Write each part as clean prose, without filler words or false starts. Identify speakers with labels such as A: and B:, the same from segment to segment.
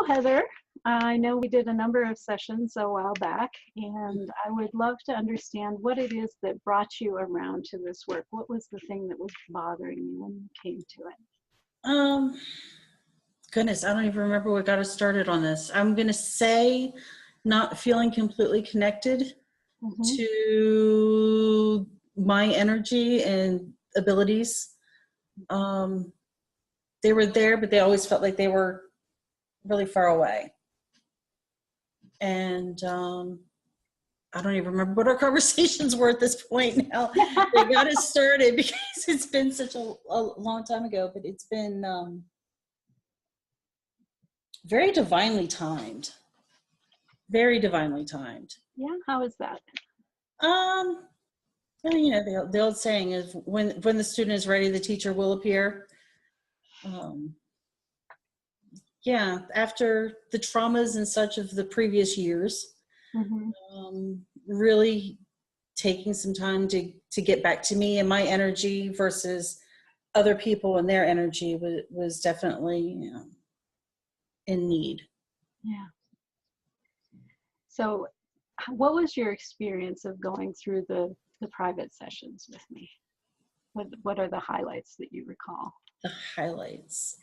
A: Heather. I know we did a number of sessions a while back, and I would love to understand what it is that brought you around to this work. What was the thing that was bothering you when you came to it?
B: Um, Goodness, I don't even remember what got us started on this. I'm going to say not feeling completely connected
A: Mm-hmm.
B: to my energy and abilities. They were there, but they always felt like they were really far away. And I don't even remember what our conversations were at this point now. They got us started because it's been such a long time ago, but it's been very divinely timed. Very divinely timed.
A: Yeah, how is that?
B: Well, you know, the old saying is when the student is ready, the teacher will appear. Yeah, after the traumas and such of the previous years, really taking some time to get back to me and my energy versus other people and their energy was definitely in need.
A: Yeah. So what was your experience of going through the private sessions with me? What are the highlights that you recall?
B: The highlights.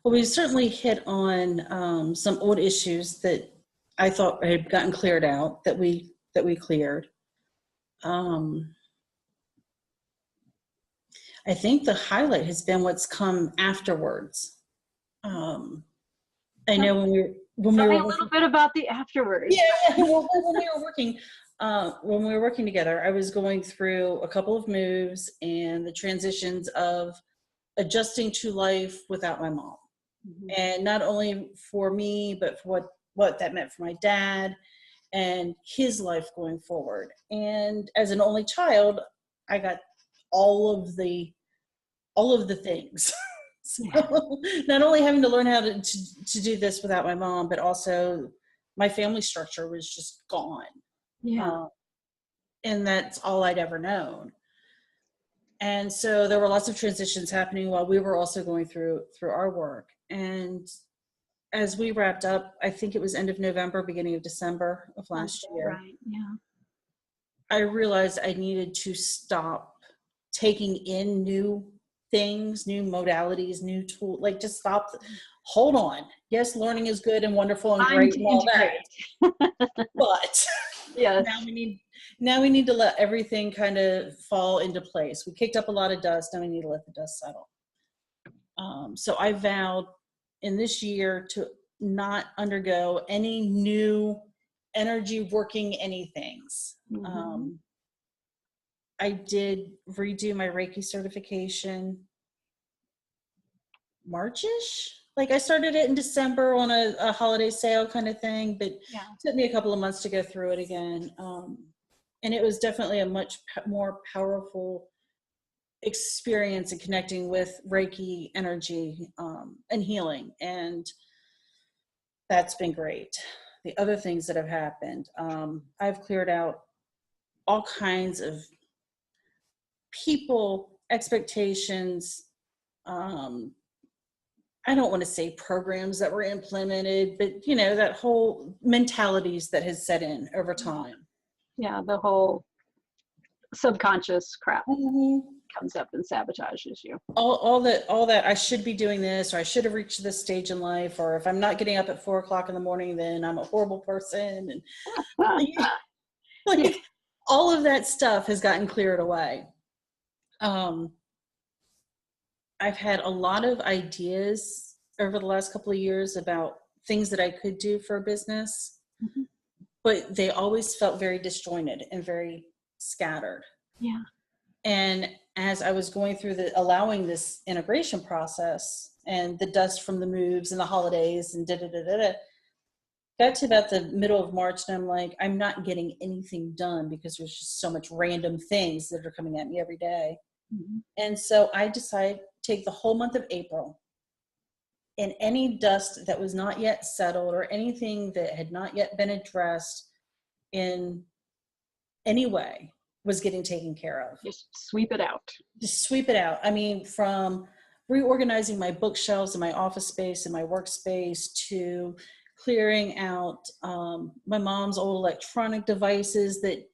B: Well, we certainly hit on some old issues that I thought had gotten cleared out that we cleared. I think the highlight has been what's come afterwards. I know when we
A: Tell
B: were
A: me a little bit about the afterwards.
B: Yeah, well, when we were working together, I was going through a couple of moves and the transitions of adjusting to life without my mom. And not only for me, but for what that meant for my dad and his life going forward. And as an only child, I got all of the things. So not only having to learn how to do this without my mom, but also my family structure was just gone.
A: Yeah.
B: And that's all I'd ever known. And so there were lots of transitions happening while we were also going through our work. And as we wrapped up, I think it was end of November, beginning of December of last year.
A: Right. Yeah.
B: I realized I needed to stop taking in new things, new modalities, new tools, like just stop. Hold on. Yes, learning is good and wonderful and great and all that. But
A: yes.
B: now we need to let everything kind of fall into place. We kicked up a lot of dust. Now we need to let the dust settle. So I vowed in this year to not undergo any new energy working anythings. I did redo my Reiki certification March-ish. Like I started it in December on a holiday sale kind of thing, but it took me a couple of months to go through it again. And it was definitely a much more powerful experience in connecting with Reiki energy and healing. And that's been great. The other things that have happened, I've cleared out all kinds of people, expectations. I don't want to say programs that were implemented, but you know, that whole mentalities that has set in over time.
A: Yeah, the whole subconscious crap comes up and sabotages you.
B: All that I should be doing this, or I should have reached this stage in life, or if I'm not getting up at 4 o'clock in the morning, then I'm a horrible person. And like all of that stuff has gotten cleared away. I've had a lot of ideas over the last couple of years about things that I could do for a business, but they always felt very disjointed and very scattered.
A: Yeah.
B: And as I was going through allowing this integration process and the dust from the moves and the holidays and got to about the middle of March, and I'm like, I'm not getting anything done because there's just so much random things that are coming at me every day. And so I decided to take the whole month of April, and any dust that was not yet settled or anything that had not yet been addressed in any way was getting taken care of.
A: Just sweep it out.
B: Just sweep it out. I mean, from reorganizing my bookshelves and my office space and my workspace to clearing out my mom's old electronic devices that,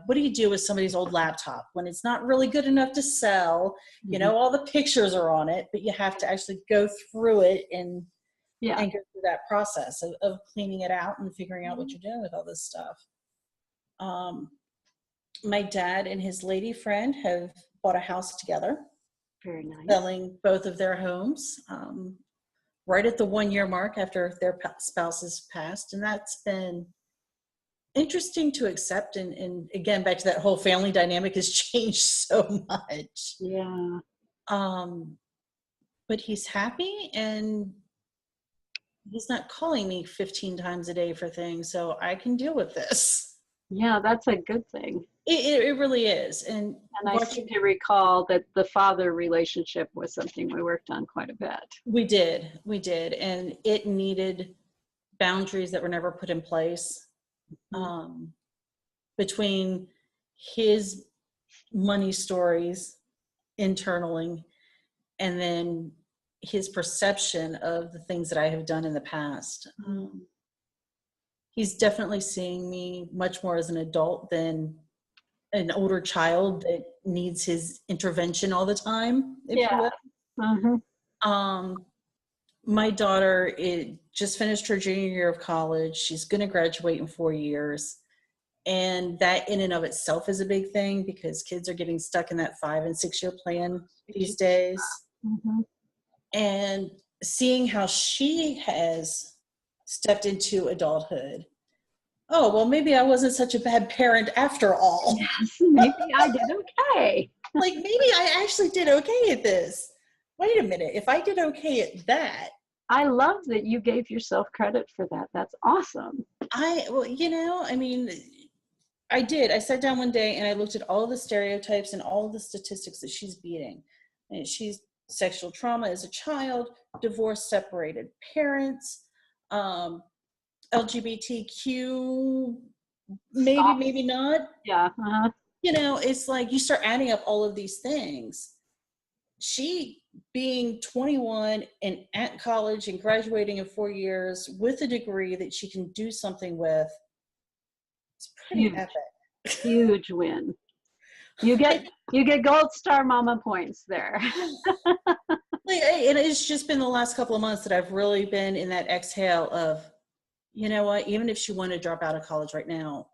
B: what do you do with somebody's old laptop when it's not really good enough to sell? All the pictures are on it, but you have to actually go through it and go through that process of cleaning it out and figuring out what you're doing with all this stuff. My dad and his lady friend have bought a house together.
A: Very nice.
B: Selling both of their homes right at the 1-year mark after their spouses passed. And that's been interesting to accept. And again, back to that whole family dynamic has changed so much.
A: Yeah.
B: But he's happy, and he's not calling me 15 times a day for things, so I can deal with this.
A: Yeah, that's a good thing.
B: It really is. And
A: I seem to recall that the father relationship was something we worked on quite a bit.
B: We did. And it needed boundaries that were never put in place between his money stories internally and then his perception of the things that I have done in the past. He's definitely seeing me much more as an adult than an older child that needs his intervention all the time, if you will. My daughter just finished her junior year of college. She's going to graduate in 4 years. And that in and of itself is a big thing because kids are getting stuck in that 5 and 6 year plan these days. And seeing how she has stepped into adulthood. Oh, well, maybe I wasn't such a bad parent after all.
A: Yes, maybe I did okay.
B: Like, maybe I actually did okay at this. Wait a minute. If I did okay at that.
A: I love that you gave yourself credit for that. That's awesome.
B: I did. I sat down one day and I looked at all the stereotypes and all the statistics that she's beating. And she's sexual trauma as a child, divorced, separated parents, LGBTQ, maybe not.
A: Yeah.
B: It's like you start adding up all of these things. She being 21 and at college and graduating in 4 years with a degree that she can do something with, it's pretty epic.
A: Huge win. You get gold star mama points there.
B: And it's just been the last couple of months that I've really been in that exhale of, you know what, even if she wanted to drop out of college right now,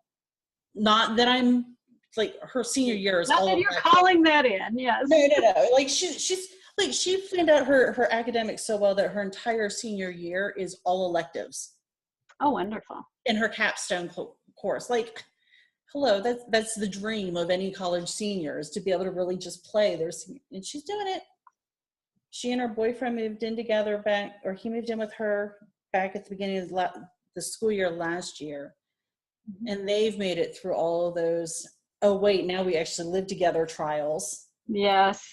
B: not that I'm like her senior year is
A: not
B: all
A: that you're calling that in, yes.
B: No. Like she's like she planned out her academics so well that her entire senior year is all electives.
A: Oh, wonderful.
B: In her capstone course. Like, hello, that's the dream of any college senior, is to be able to really just play their senior, and she's doing it. She and her boyfriend moved in together he moved in with her back at the beginning of the school year last year. And they've made it through all of those, oh wait, now we actually live together trials.
A: Yes.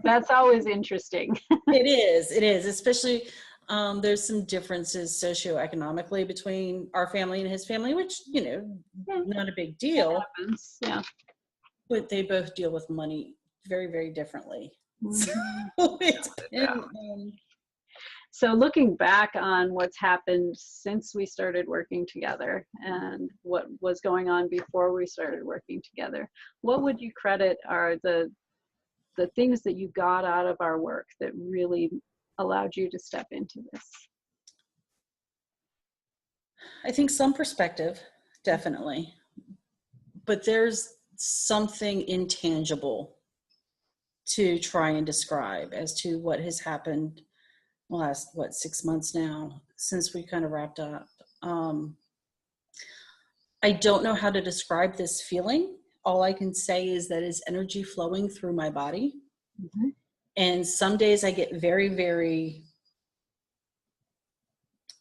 A: That's always interesting.
B: It is, especially there's some differences socioeconomically between our family and his family, which, not a big deal.
A: Yeah.
B: But they both deal with money very, very differently. So it's been,
A: so looking back on what's happened since we started working together and what was going on before we started working together, what would you credit are the things that you got out of our work that really allowed you to step into this?
B: I think some perspective, definitely. But there's something intangible to try and describe as to what has happened the last, 6 months now since we kind of wrapped up. I don't know how to describe this feeling. All I can say is that it's energy flowing through my body. And some days I get very, very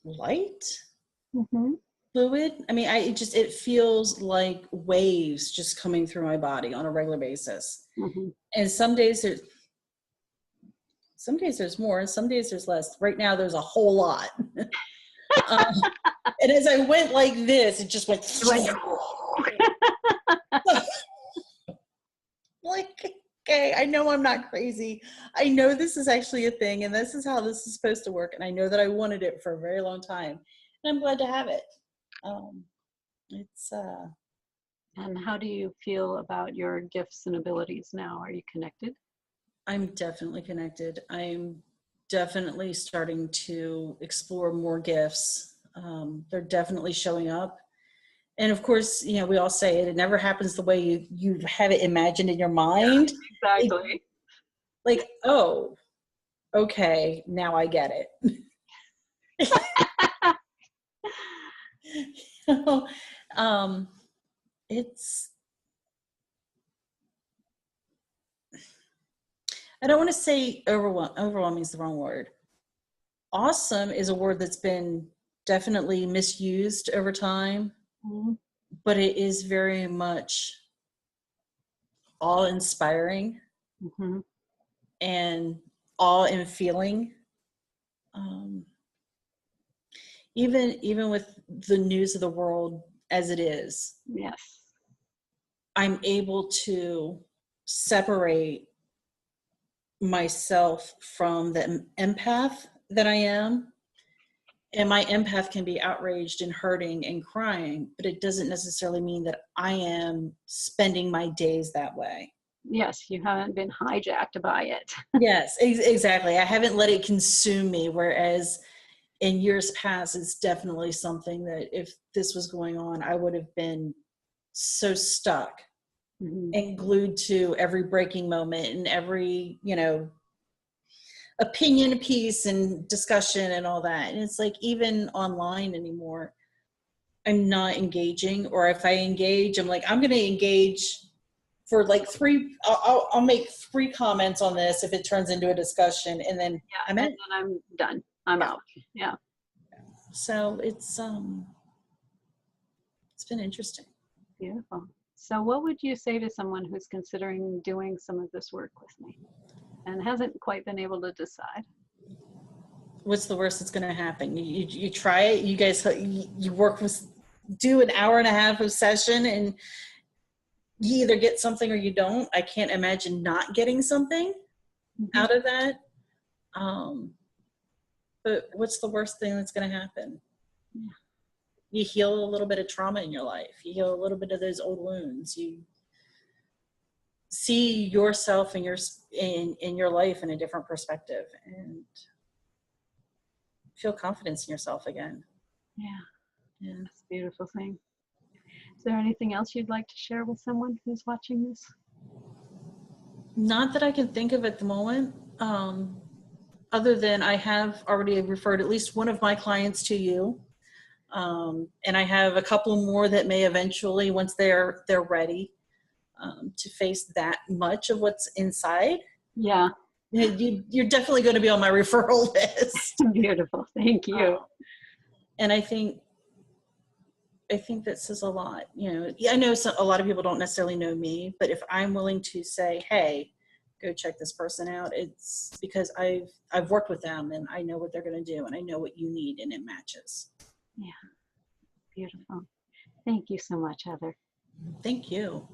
B: light, fluid. I mean, it feels like waves just coming through my body on a regular basis. And some days there's more, and some days there's less. Right now, there's a whole lot. And as I went like this, it just went. Like, okay. I know I'm not crazy. I know this is actually a thing and this is how this is supposed to work. And I know that I wanted it for a very long time and I'm glad to have it. Um, it's,
A: And how do you feel about your gifts and abilities now? Are you connected?
B: I'm definitely connected. I'm definitely starting to explore more gifts. They're definitely showing up. And of course, you know, we all say it never happens the way you have it imagined in your mind. It,
A: Exactly.
B: like, oh, okay, now I get it. You know, um, it's, I don't want to say overwhelming is the wrong word. Awesome is a word that's been definitely misused over time,
A: Mhm.
B: but it is very much awe-inspiring
A: Mhm.
B: and awe in feeling. Um, even with the news of the world as it is,
A: Yes.
B: I'm able to separate myself from the empath that I am. And my empath can be outraged and hurting and crying, but it doesn't necessarily mean that I am spending my days that way.
A: Yes, you haven't been hijacked by it.
B: Yes, exactly. I haven't let it consume me. Whereas in years past, it's definitely something that if this was going on, I would have been so stuck
A: Mhm.
B: and glued to every breaking moment and every, you know, opinion piece and discussion and all that. And it's like, even online anymore, I'm not engaging, or if I engage, I'm like, I'm going to engage for like I'll make 3 comments on this if it turns into a discussion, and then
A: Yeah,
B: I'm
A: and
B: in.
A: then I'm done. I'm
B: Yeah.
A: out. Yeah,
B: So it's been interesting.
A: beautiful. So what would you say to someone who's considering doing some of this work with me and hasn't quite been able to decide?
B: What's the worst that's going to happen? You try it. You guys, you work with, do an hour and a half of session, and you either get something or you don't. I can't imagine not getting something
A: Mhm.
B: out of that. Um, but what's the worst thing that's going to happen?
A: Yeah.
B: You heal a little bit of trauma in your life. You heal a little bit of those old wounds. You see yourself and in your life in a different perspective, and feel confidence in yourself again.
A: Yeah,
B: Yeah.
A: that's a beautiful thing. Is there anything else you'd like to share with someone who's watching this?
B: Not that I can think of at the moment. Other than I have already referred at least one of my clients to you. And I have a couple more that may eventually, once they're ready to face that much of what's inside.
A: Yeah,
B: You're definitely going to be on my referral list.
A: beautiful. Thank you.
B: And I think that says a lot. You know, I know a lot of people don't necessarily know me, but if I'm willing to say, hey, go check this person out, it's because I've worked with them and I know what they're going to do and I know what you need and it matches.
A: Yeah, beautiful. Thank you so much, Heather.
B: Thank you.